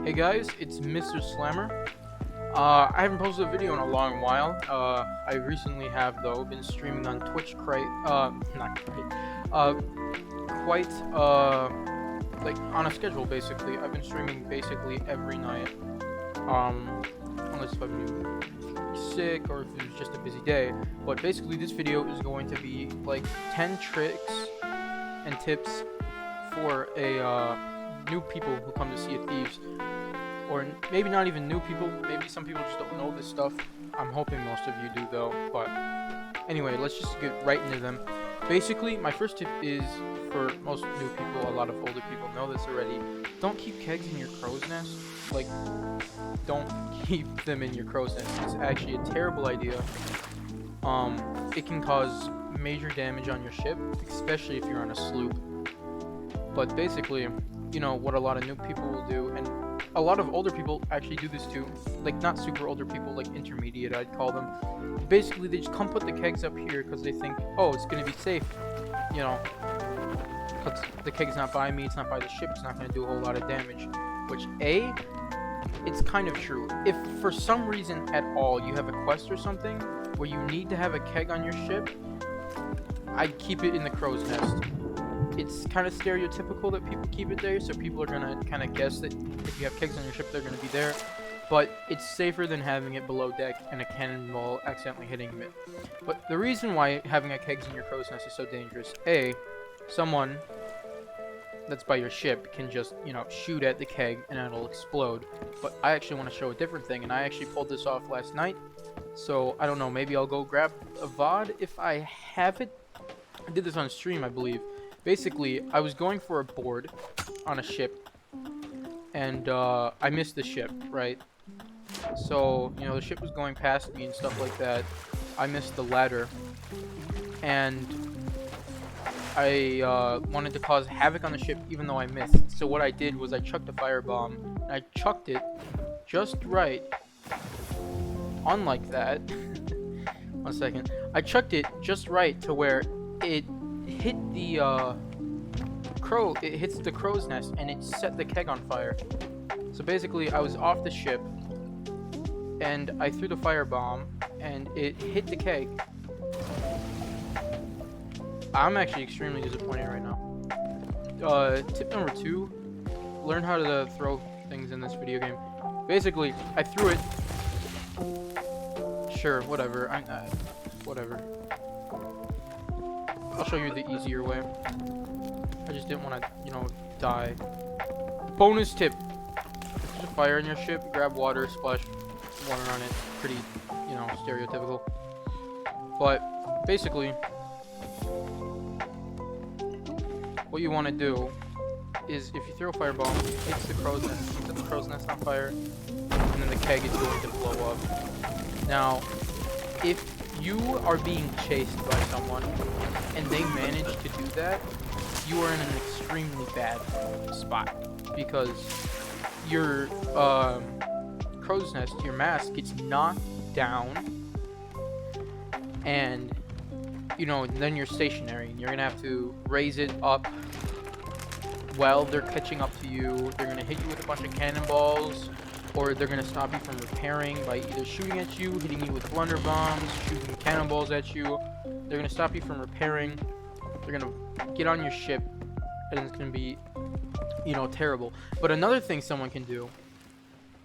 Hey guys, it's Mr. Slammer. I haven't posted a video in a long while. I recently have though been streaming on Twitch quite like on a schedule basically. I've been streaming basically every night. Unless if I've been sick or if it was just a busy day. But basically this video is going to be like 10 tricks and tips for new people who come to Sea of Thieves. Or maybe not even new people, maybe some people just don't know this stuff. I'm hoping most of you do though, but anyway, let's just get right into them. Basically, my first tip is for most new people, a lot of older people know this already. Don't keep kegs in your crow's nest. Like, don't keep them in your crow's nest. It's actually a terrible idea. It can cause major damage on your ship, especially if you're on a sloop. But basically, you know, what a lot of new people will do, and a lot of older people actually do this too, like not super older people, like intermediate I'd call them. Basically they just come put the kegs up here because they think, oh, it's gonna be safe, you know, because the keg's not by me, it's not by the ship, it's not gonna do a whole lot of damage. Which it's kind of true. If for some reason at all you have a quest or something where you need to have a keg on your ship, I'd keep it in the crow's nest. It's kind of stereotypical that people keep it there, so people are gonna kind of guess that if you have kegs on your ship, they're gonna be there. But it's safer than having it below deck and a cannonball accidentally hitting it. But the reason why having a kegs in your crow's nest is so dangerous: someone that's by your ship can just, you know, shoot at the keg and it'll explode. But I actually want to show a different thing, and I actually pulled this off last night. So I don't know, maybe I'll go grab a VOD if I have it. I did this on stream, I believe. Basically, I was going for a board on a ship, and I missed the ship, right? So, you know, the ship was going past me and stuff like that. I missed the ladder, and I wanted to cause havoc on the ship even though I missed. So what I did was I chucked a firebomb, and I chucked it just right. Unlike that, one second. I chucked it just right to where it hit the it hits the crow's nest and it set the keg on fire. So basically I was off the ship and I threw the firebomb and it hit the keg. I'm actually extremely disappointed right now. Tip number 2, learn how to throw things in this video game. Basically I threw it. Sure, whatever. Whatever. I'll show you the easier way. I just didn't want to, you know, die. Bonus tip. There's a fire in your ship, grab water, splash water on it. Pretty, you know, stereotypical. But, basically, what you want to do is, if you throw a fireball, it hits the crow's nest, set the crow's nest on fire, and then the keg is going to blow up. Now, if you are being chased by someone and they manage to do that, you are in an extremely bad spot because your crow's nest, your mast gets knocked down, and you know, then you're stationary and you're gonna have to raise it up while they're catching up to you. They're gonna hit you with a bunch of cannonballs, or they're going to stop you from repairing by either shooting at you, hitting you with blunder bombs, shooting cannonballs at you. They're going to stop you from repairing. They're going to get on your ship, and it's going to be, you know, terrible. But another thing someone can do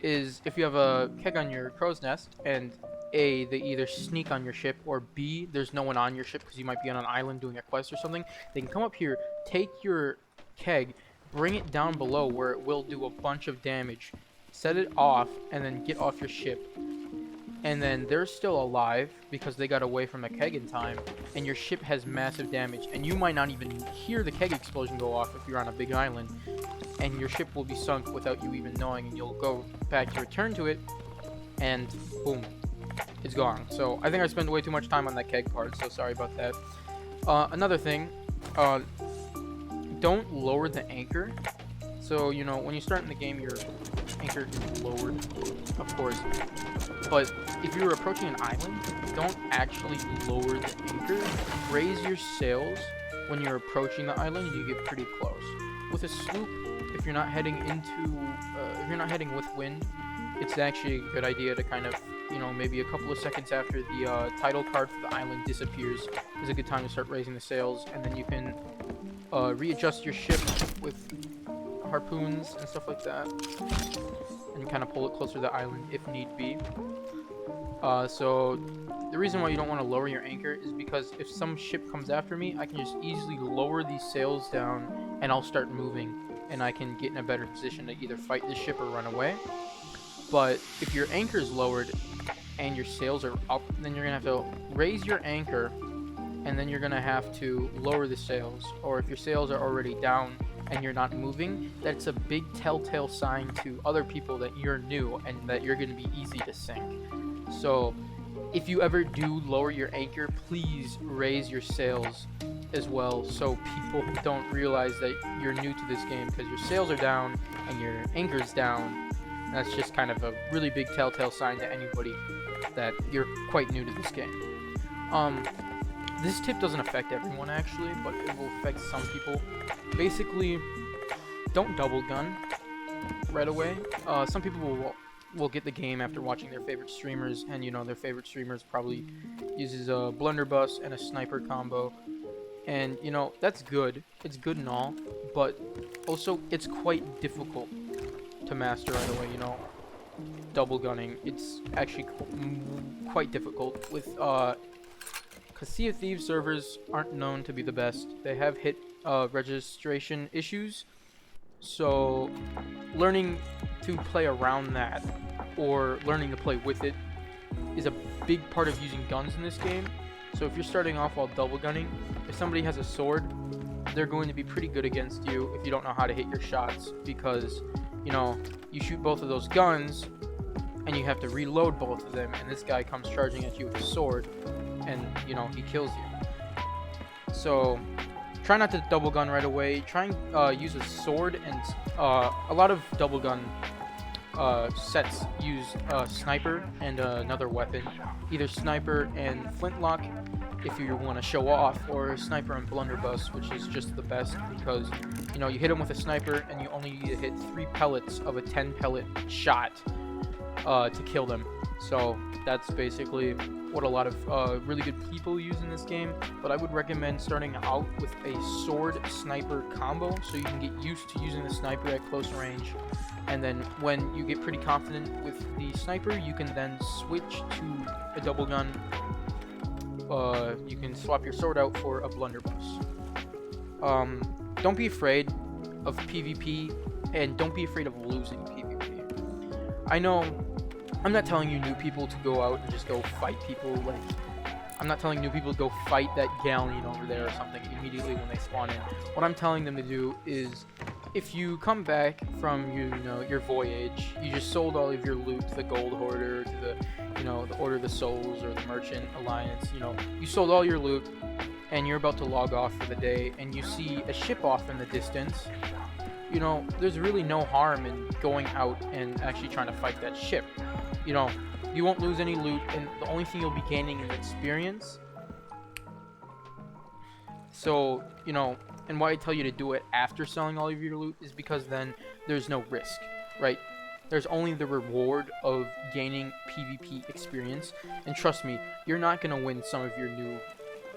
is, if you have a keg on your crow's nest, and A, they either sneak on your ship, or B, there's no one on your ship because you might be on an island doing a quest or something, they can come up here, take your keg, bring it down below where it will do a bunch of damage, set it off, and then get off your ship. And then they're still alive because they got away from the keg in time, and your ship has massive damage, and you might not even hear the keg explosion go off if you're on a big island, and your ship will be sunk without you even knowing, and you'll go back to return to it, and boom, it's gone. So I think I spent way too much time on that keg part, so sorry about that. Another thing, don't lower the anchor. So, you know, when you start in the game, your anchor is lowered, of course. But if you're approaching an island, don't actually lower the anchor. Raise your sails when you're approaching the island and you get pretty close. With a sloop, if if you're not heading if you're not heading with wind, it's actually a good idea to kind of, maybe a couple of seconds after the title card for the island disappears is a good time to start raising the sails, and then you can readjust your ship with harpoons and stuff like that, and kind of pull it closer to the island if need be. So the reason why you don't want to lower your anchor is because if some ship comes after me, I can just easily lower these sails down and I'll start moving, and I can get in a better position to either fight this ship or run away. But if your anchor is lowered and your sails are up, then you're going to have to raise your anchor, and then you're going to have to lower the sails. Or if your sails are already down and you're not moving, that's a big telltale sign to other people that you're new and that you're going to be easy to sink. So if you ever do lower your anchor, please raise your sails as well, so people don't realize that you're new to this game, because your sails are down and your anchor's down. That's just kind of a really big telltale sign to anybody that you're quite new to this game. This tip doesn't affect everyone actually, but it will affect some people. Basically, don't double gun right away. Some people will get the game after watching their favorite streamers, and their favorite streamers probably uses a blunderbuss and a sniper combo. And that's good. It's good and all, but also it's quite difficult to master right away. Double gunning, it's actually quite difficult with because Sea of Thieves servers aren't known to be the best. They have hit registration issues, so learning to play around that or learning to play with it is a big part of using guns in this game. So if you're starting off while double gunning, if somebody has a sword, they're going to be pretty good against you if you don't know how to hit your shots, because you shoot both of those guns and you have to reload both of them, and this guy comes charging at you with a sword and he kills you. So try not to double gun right away. Try and use a sword, and a lot of double gun sets use sniper and another weapon, either sniper and flintlock if you want to show off, or sniper and blunderbuss, which is just the best, because you hit them with a sniper and you only need to hit 3 pellets of a 10 pellet shot to kill them. So that's basically what a lot of really good people use in this game, but I would recommend starting out with a sword sniper combo so you can get used to using the sniper at close range, and then when you get pretty confident with the sniper, you can then switch to a double gun. You can swap your sword out for a blunderbuss. Don't be afraid of PvP, and don't be afraid of losing PvP. I know I'm not telling you new people to go out and just go fight people. Like, I'm not telling new people to go fight that galleon over there or something immediately when they spawn in. What I'm telling them to do is, if you come back from your voyage, you just sold all of your loot to the Gold Hoarder, to the the Order of the Souls or the Merchant Alliance. You sold all your loot, and you're about to log off for the day, and you see a ship off in the distance. There's really no harm in going out and actually trying to fight that ship. You won't lose any loot, and the only thing you'll be gaining is experience. So, and why I tell you to do it after selling all of your loot is because then there's no risk, right? There's only the reward of gaining PvP experience, and trust me, you're not going to win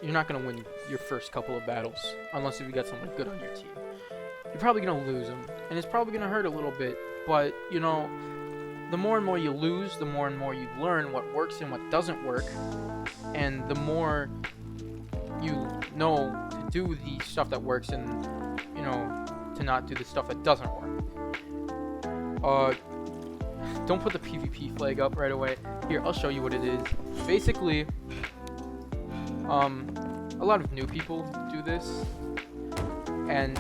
you're not going to win your first couple of battles, unless if you got someone good on your team. You're probably going to lose them, and it's probably going to hurt a little bit, but, the more and more you lose, the more and more you learn what works and what doesn't work, and the more you know to do the stuff that works and, to not do the stuff that doesn't work. Don't put the PvP flag up right away. Here, I'll show you what it is. Basically, a lot of new people do this, and,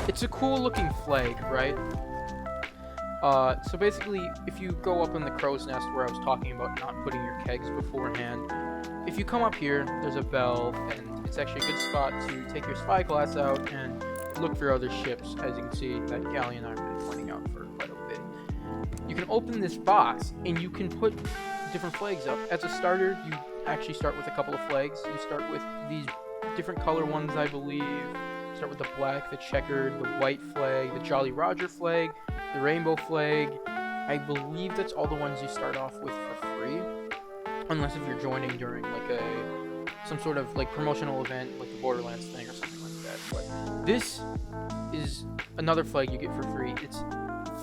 it's a cool looking flag, right? So basically, if you go up in the crow's nest where I was talking about not putting your kegs beforehand, if you come up here, there's a bell, and it's actually a good spot to take your spyglass out and look for other ships. As you can see, that galleon I've been pointing out for quite a bit. You can open this box, and you can put different flags up. As a starter, you actually start with a couple of flags. You start with these different color ones, I believe. Start with the black, the checkered, the white flag, the Jolly Roger flag, the rainbow flag. I believe that's all the ones you start off with for free, unless if you're joining during like some sort of like promotional event, like the Borderlands thing or something like that. But this is another flag you get for free. It's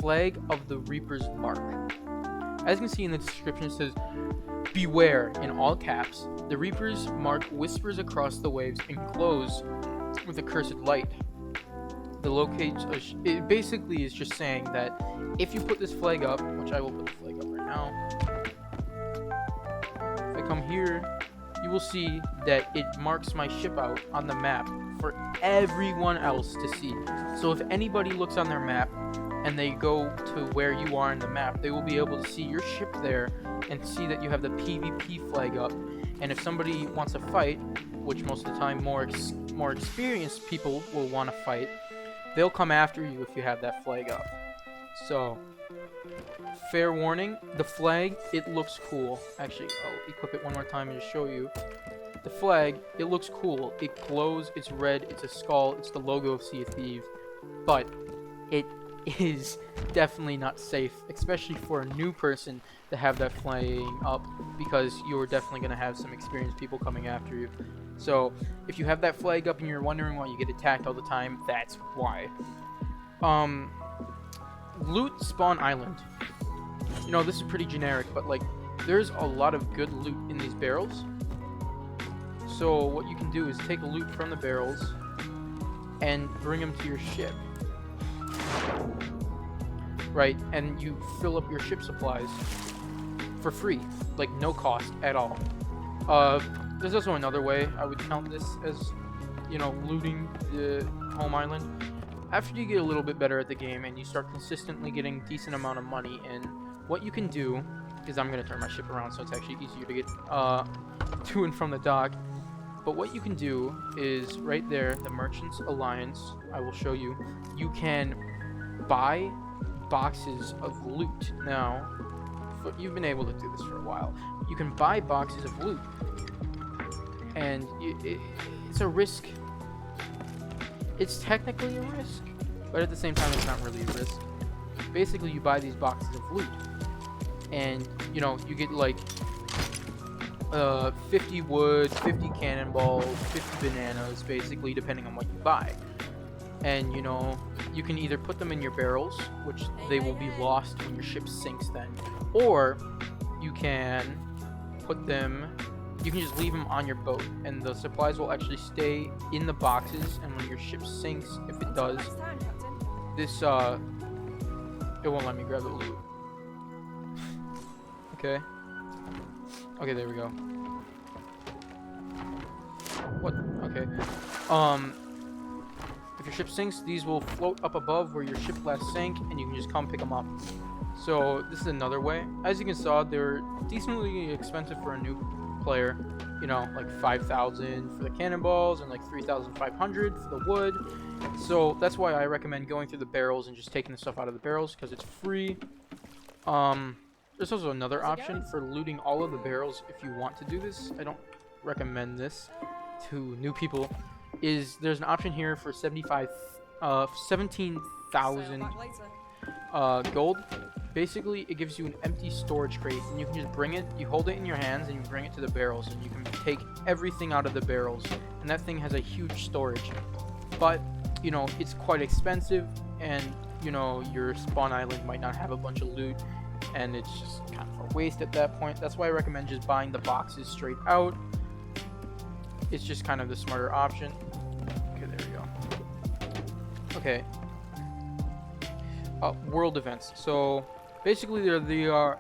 Flag of the Reaper's Mark. As you can see in the description, it says, "Beware," in all caps. The Reaper's Mark whispers across the waves and glows with a cursed light. The locates it basically is just saying that if you put this flag up, which I will put the flag up right now. If I come here, you will see that it marks my ship out on the map for everyone else to see. So if anybody looks on their map and they go to where you are in the map, they will be able to see your ship there and see that you have the PvP flag up. And if somebody wants to fight, which most of the time more experienced people will want to fight, they'll come after you if you have that flag up. So, fair warning, the flag, it looks cool. Actually, I'll equip it one more time and just show you. The flag, it looks cool. It glows, it's red, it's a skull, it's the logo of Sea of Thieves. But it is definitely not safe, especially for a new person to have that flying up, because you're definitely going to have some experienced people coming after you. So if you have that flag up and you're wondering why you get attacked all the time, that's why. Loot Spawn Island. You know, this is pretty generic, but like there's a lot of good loot in these barrels. So what you can do is take loot from the barrels and bring them to your ship. Right, and you fill up your ship supplies for free, like no cost at all. There's also another way I would count this as, you know, looting the home island. After you get a little bit better at the game and you start consistently getting decent amount of money in, what you can do is, I'm going to turn my ship around so it's actually easier to get to and from the dock. But what you can do is, right there, the Merchants Alliance, I will show you, you can buy boxes of loot. Now, you've been able to do this for a while. You can buy boxes of loot, and it's a risk. It's technically a risk, but at the same time, it's not really a risk. Basically, you buy these boxes of loot, and you know, you get like 50 wood, 50 cannonballs, 50 bananas, basically, depending on what you buy. And you know, you can either put them in your barrels, which they will be lost when your ship sinks then, or you can put them, you can just leave them on your boat, and the supplies will actually stay in the boxes, and when your ship sinks, if it does, this, it won't let me grab the loot. Okay. Okay, there we go. What? Okay. If your ship sinks, these will float up above where your ship last sank, and you can just come pick them up. So this is another way. As you can saw, they're decently expensive for a new player. You know, like 5,000 for the cannonballs and like 3,500 for the wood. So that's why I recommend going through the barrels and just taking the stuff out of the barrels, because it's free. There's also another option for looting all of the barrels if you want to do this. I don't recommend this to new people. There's an option here for 17,000 gold. Basically, it gives you an empty storage crate, and you can just bring it, you hold it in your hands, and you bring it to the barrels, and you can take everything out of the barrels, and that thing has a huge storage. But, you know, it's quite expensive, and, you know, your spawn island might not have a bunch of loot, and it's just kind of a waste at that point. That's why I recommend just buying the boxes straight out. It's just kind of the smarter option. Okay, there we go. Okay. World events. So basically there are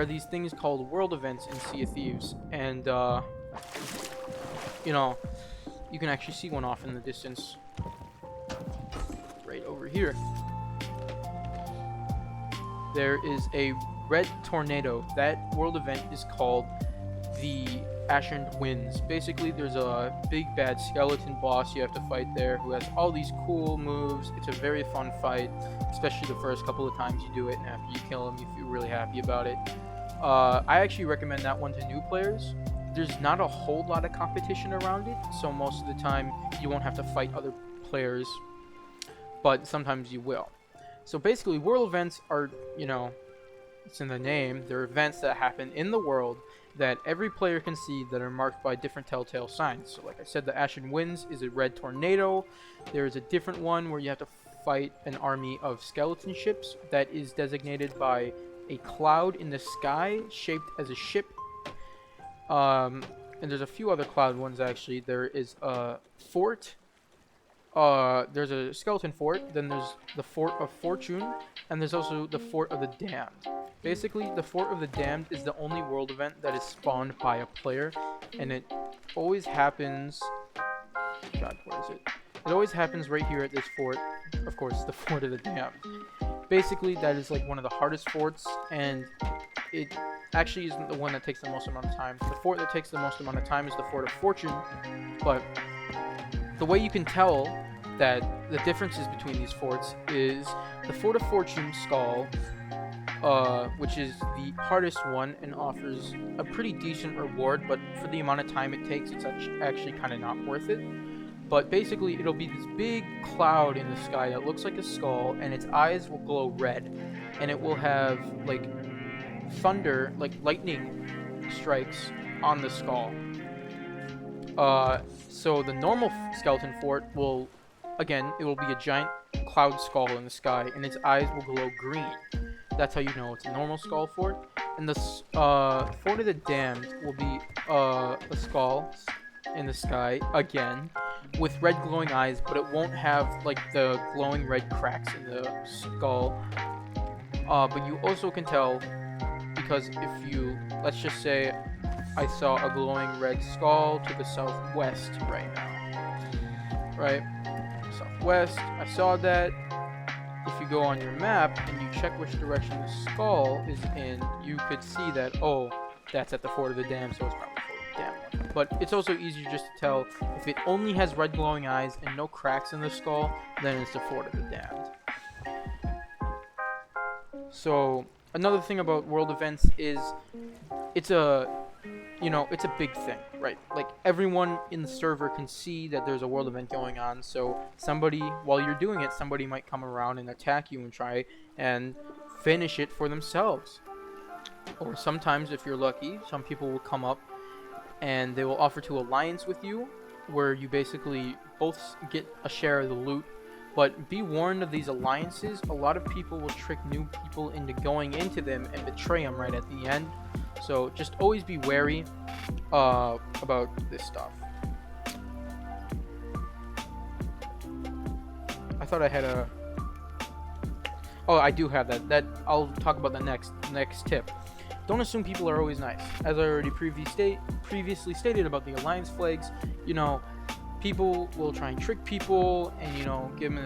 these things called world events in Sea of Thieves, and you know, you can actually see one off in the distance right over here. There is a red tornado. That world event is called the Ashen Winds. Basically, there's a big bad skeleton boss you have to fight there who has all these cool moves. It's a very fun fight, especially the first couple of times you do it, and after you kill him, you feel really happy about it. I actually recommend that one to new players, there's not a whole lot of competition around it, so most of the time you won't have to fight other players, but sometimes you will. So basically, world events are, you know, it's in the name, they're events that happen in the world that every player can see that are marked by different telltale signs. So like I said, the Ashen Winds is a red tornado. There's a different one where you have to fight an army of skeleton ships that is designated by a cloud in the sky shaped as a ship. And there's a few other cloud ones actually. There is a fort. There's a skeleton fort. Then there's the Fort of Fortune, and there's also the Fort of the Damned. Basically, the Fort of the Damned is the only world event that is spawned by a player, and it always happens. God, where is it? It always happens right here at this fort. Of course, the Fort of the Damned. Basically, that is like one of the hardest forts, and it actually isn't the one that takes the most amount of time. The fort that takes the most amount of time is the Fort of Fortune, but the way you can tell that the differences between these forts is the Fort of Fortune skull, which is the hardest one and offers a pretty decent reward, but for the amount of time it takes, it's actually kind of not worth it. But basically, it'll be this big cloud in the sky that looks like a skull, and its eyes will glow red, and it will have like thunder, like lightning strikes on the skull. So the normal skeleton fort will, again, it will be a giant cloud skull in the sky, and its eyes will glow green. That's how you know it's a normal skull fort. And the Fort of the Damned will be a skull in the sky, again, with red glowing eyes, but it won't have like the glowing red cracks in the skull. But you also can tell, because if you, let's just say I saw a glowing red skull to the southwest right now. Right? Southwest, I saw that. If you go on your map and you check which direction the skull is in, you could see that, oh, that's at the Fort of the Damned, so it's probably Fort of the Damned. But it's also easier just to tell, if it only has red glowing eyes and no cracks in the skull, then it's the Fort of the Damned. So, another thing about world events is, it's a big thing, right? Like, everyone in the server can see that there's a world event going on, so somebody, while you're doing it, somebody might come around and attack you and try and finish it for themselves. Or sometimes, if you're lucky, some people will come up and they will offer to alliance with you, where you basically both get a share of the loot. But be warned of these alliances, a lot of people will trick new people into going into them and betray them right at the end. So just always be wary about this stuff. I thought I had a... Oh, I do have that. That I'll talk about the next tip. Don't assume people are always nice. As I already previously stated about the alliance flags, you know, people will try and trick people and, you know, give them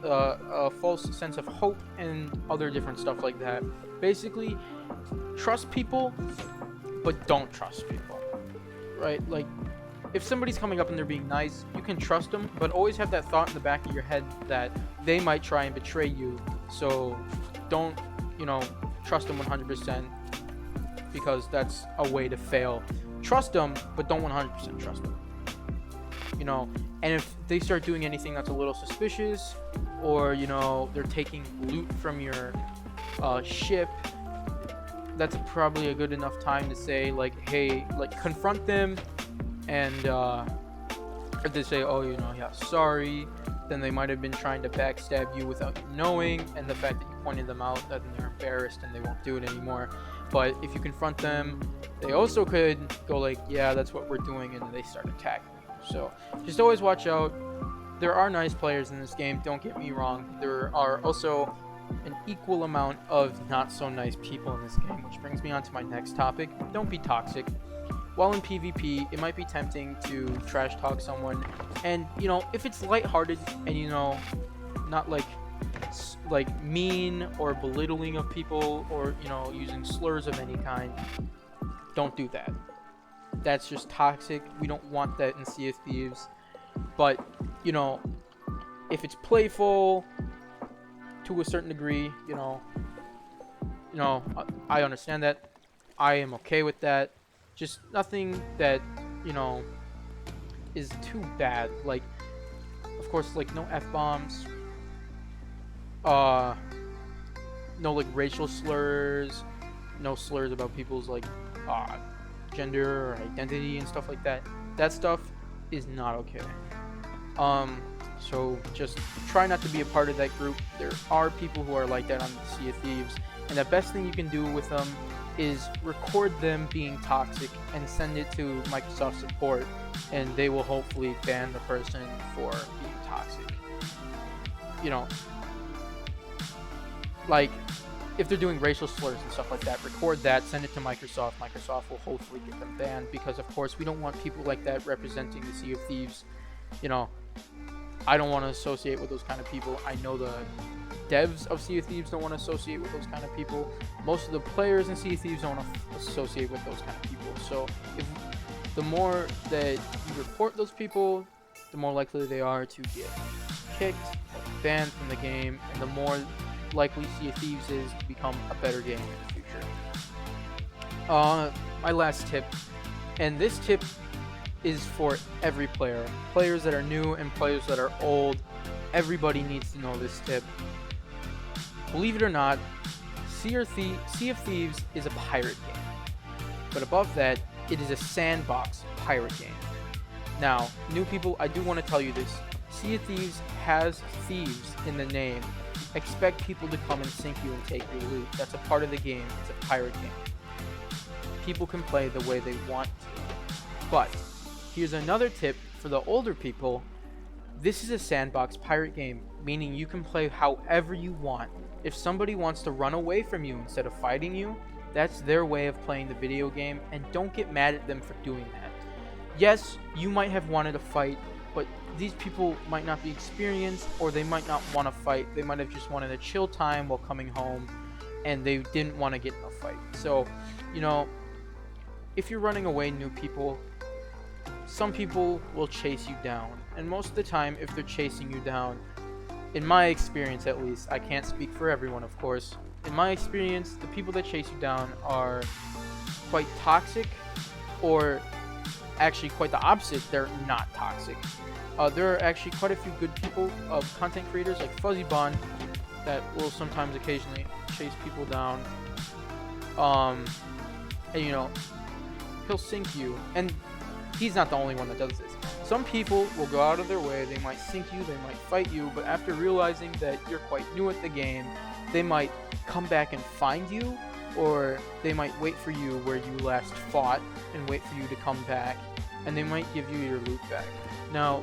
a false sense of hope and other different stuff like that. Basically, trust people, but don't trust people, right? Like, if somebody's coming up and they're being nice, you can trust them, but always have that thought in the back of your head that they might try and betray you. So don't, you know, trust them 100%, because that's a way to fail. Trust them, but don't 100% trust them. You know, and if they start doing anything that's a little suspicious, or, you know, they're taking loot from your ship, that's probably a good enough time to say, like, hey, like, confront them, and if they say, oh, you know, yeah, sorry, then they might have been trying to backstab you without you knowing, and the fact that you pointed them out, that they're embarrassed and they won't do it anymore. But if you confront them, they also could go like, yeah, that's what we're doing, and they start attacking you. So just always watch out. There are nice players in this game, don't get me wrong. There are also an equal amount of not so nice people in this game, which brings me on to my next topic. Don't be toxic. While in PvP, it might be tempting to trash talk someone, and, you know, if it's lighthearted and, you know, not like mean or belittling of people, or, you know, using slurs of any kind, don't do that. That's just toxic. We don't want that in Sea of Thieves. But, you know, if it's playful to a certain degree, you know, I understand that. I am okay with that. Just nothing that, you know, is too bad. Like, of course, like no f-bombs, no like racial slurs, no slurs about people's like gender or identity and stuff like that. That stuff is not okay. So just try not to be a part of that group. There are people who are like that on the Sea of Thieves, and the best thing you can do with them is record them being toxic and send it to Microsoft support, and they will hopefully ban the person for being toxic. You know, like if they're doing racial slurs and stuff like that, record that, send it to Microsoft. Microsoft will hopefully get them banned, because of course we don't want people like that representing the Sea of Thieves. You know, I don't want to associate with those kind of people. I know the devs of Sea of Thieves don't want to associate with those kind of people. Most of the players in Sea of Thieves don't want to associate with those kind of people. So if the more that you report those people, the more likely they are to get kicked or banned from the game, and the more likely Sea of Thieves is to become a better game in the future. My last tip, and this tip is for every player. Players that are new and players that are old. Everybody needs to know this tip. Believe it or not, Sea of Thieves is a pirate game. But above that, it is a sandbox pirate game. Now, new people, I do want to tell you this. Sea of Thieves has thieves in the name. Expect people to come and sink you and take your loot. That's a part of the game. It's a pirate game. People can play the way they want to. But here's another tip for the older people. This is a sandbox pirate game, meaning you can play however you want. If somebody wants to run away from you instead of fighting you, that's their way of playing the video game, and don't get mad at them for doing that. Yes, you might have wanted to fight, but these people might not be experienced, or they might not want to fight. They might have just wanted a chill time while coming home, and they didn't want to get in a fight. So, you know, if you're running away, new people, some people will chase you down, and most of the time, if they're chasing you down, in my experience at least, I can't speak for everyone, of course. In my experience, the people that chase you down are quite toxic, or actually quite the opposite, they're not toxic. There are actually quite a few good people, content creators like Fuzzy Bond, that will sometimes occasionally chase people down. And you know, he'll sink you, and he's not the only one that does this. Some people will go out of their way, they might sink you, they might fight you, but after realizing that you're quite new at the game, they might come back and find you, or they might wait for you where you last fought and wait for you to come back, and they might give you your loot back. Now,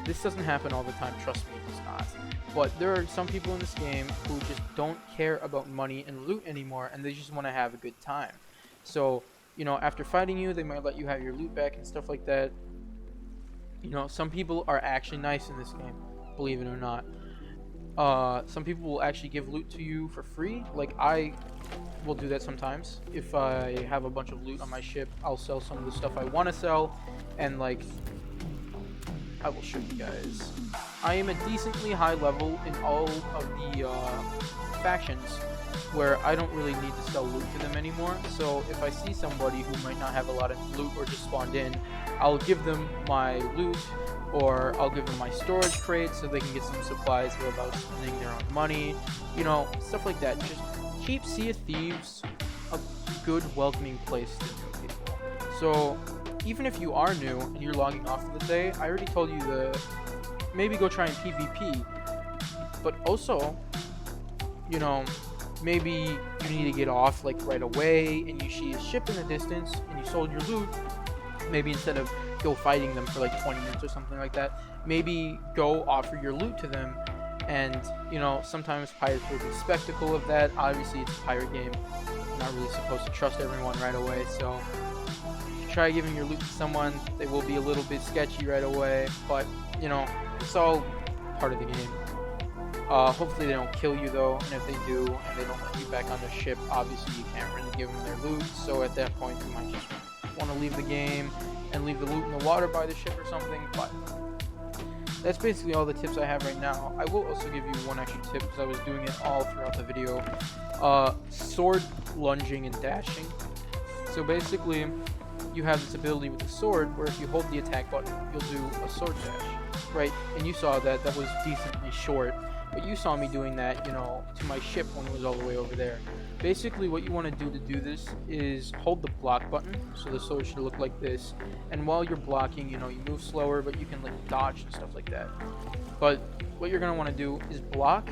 this doesn't happen all the time, trust me, it does not. But there are some people in this game who just don't care about money and loot anymore, and they just want to have a good time. So, you know, after fighting you, they might let you have your loot back and stuff like that. You know, some people are actually nice in this game, believe it or not. Some people will actually give loot to you for free. Like, I will do that sometimes. If I have a bunch of loot on my ship, I'll sell some of the stuff I want to sell, and like, I will show you guys. I am a decently high level in all of the factions, where I don't really need to sell loot to them anymore. So if I see somebody who might not have a lot of loot or just spawned in, I'll give them my loot, or I'll give them my storage crate so they can get some supplies without spending their own money. You know, stuff like that. Just keep Sea of Thieves a good, welcoming place to new people. So even if you are new and you're logging off for the day, I already told you to maybe go try and PvP. But also, you know, maybe you need to get off like right away, and you see a ship in the distance and you sold your loot. Maybe instead of go fighting them for like 20 minutes or something like that, maybe go offer your loot to them. And you know, sometimes pirates will be skeptical of that. Obviously it's a pirate game, you're not really supposed to trust everyone right away, so if you try giving your loot to someone, they will be a little bit sketchy right away, but you know, it's all part of the game. Hopefully they don't kill you though, and if they do and they don't let you back on their ship, obviously you can't really give them their loot, so at that point you might just want to leave the game and leave the loot in the water by the ship or something. But that's basically all the tips I have right now. I will also give you one extra tip, because I was doing it all throughout the video. Sword lunging and dashing. So basically, you have this ability with the sword where if you hold the attack button, you'll do a sword dash, right? And you saw that was decently short, but you saw me doing that, you know, to my ship when it was all the way over there. Basically, what you want to do this is hold the block button, so the sword should look like this, and while you're blocking, you know, you move slower, but you can like dodge and stuff like that. But what you're going to want to do is block,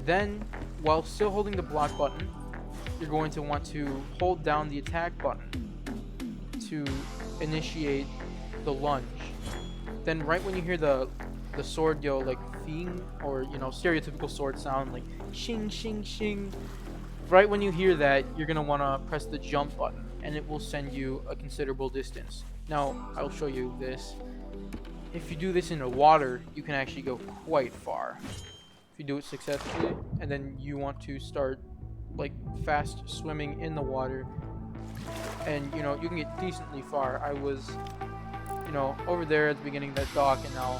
then while still holding the block button, you're going to want to hold down the attack button to initiate the lunge. Then right when you hear the sword go like fing, or you know, stereotypical sword sound like shing shing shing, right when you hear that, you're gonna want to press the jump button and it will send you a considerable distance. Now I'll show you this. If you do this in the water, you can actually go quite far if you do it successfully, and then you want to start like fast swimming in the water, and you know, you can get decently far. I was, you know, over there at the beginning of that dock, and now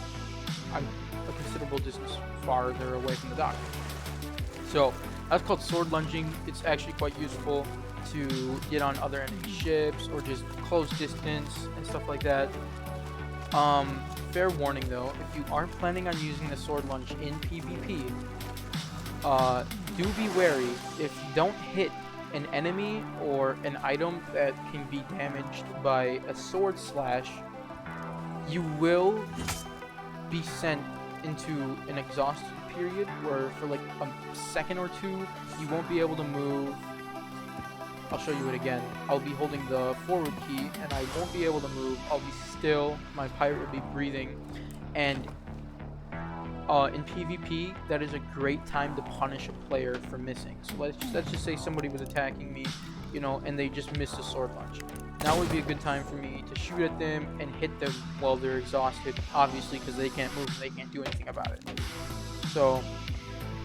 I'm a considerable distance farther away from the dock. So that's called sword lunging. It's actually quite useful to get on other enemy ships or just close distance and stuff like that. Fair warning though, if you are planning on using the sword lunge in PvP, do be wary. If you don't hit an enemy or an item that can be damaged by a sword slash, you will be sent into an exhausted period where for like a second or two you won't be able to move. I'll show you it again. I'll be holding the forward key and I won't be able to move. I'll be still, my pirate will be breathing, and in PvP that is a great time to punish a player for missing. So let's just say somebody was attacking me, you know, and they just missed a sword launch. Now would be a good time for me to shoot at them and hit them while they're exhausted, obviously, because they can't move and they can't do anything about it. So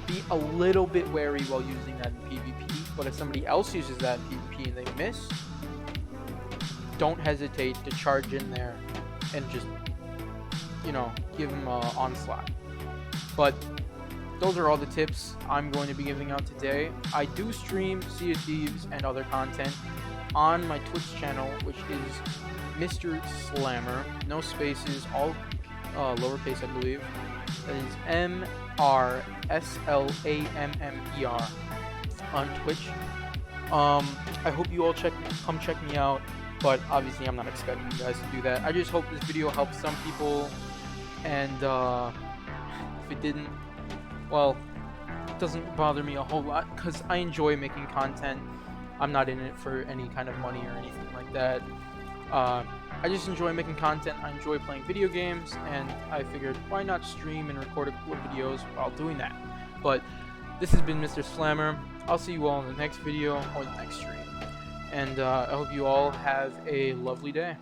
be a little bit wary while using that in PvP, but if somebody else uses that in PvP and they miss, don't hesitate to charge in there and just, you know, give them an onslaught. But those are all the tips I'm going to be giving out today. I do stream Sea of Thieves and other content on my Twitch channel, which is Mr. Slammer, no spaces, all lowercase, I believe. That is MRSLAMMER on Twitch. I hope you all come check me out, but obviously I'm not expecting you guys to do that. I just hope this video helps some people, and if it didn't, well, it doesn't bother me a whole lot because I enjoy making content. I'm not in it for any kind of money or anything like that. I just enjoy making content. I enjoy playing video games, and I figured why not stream and record a couple of videos while doing that. But this has been Mr. Slammer. I'll see you all in the next video or the next stream, and I hope you all have a lovely day.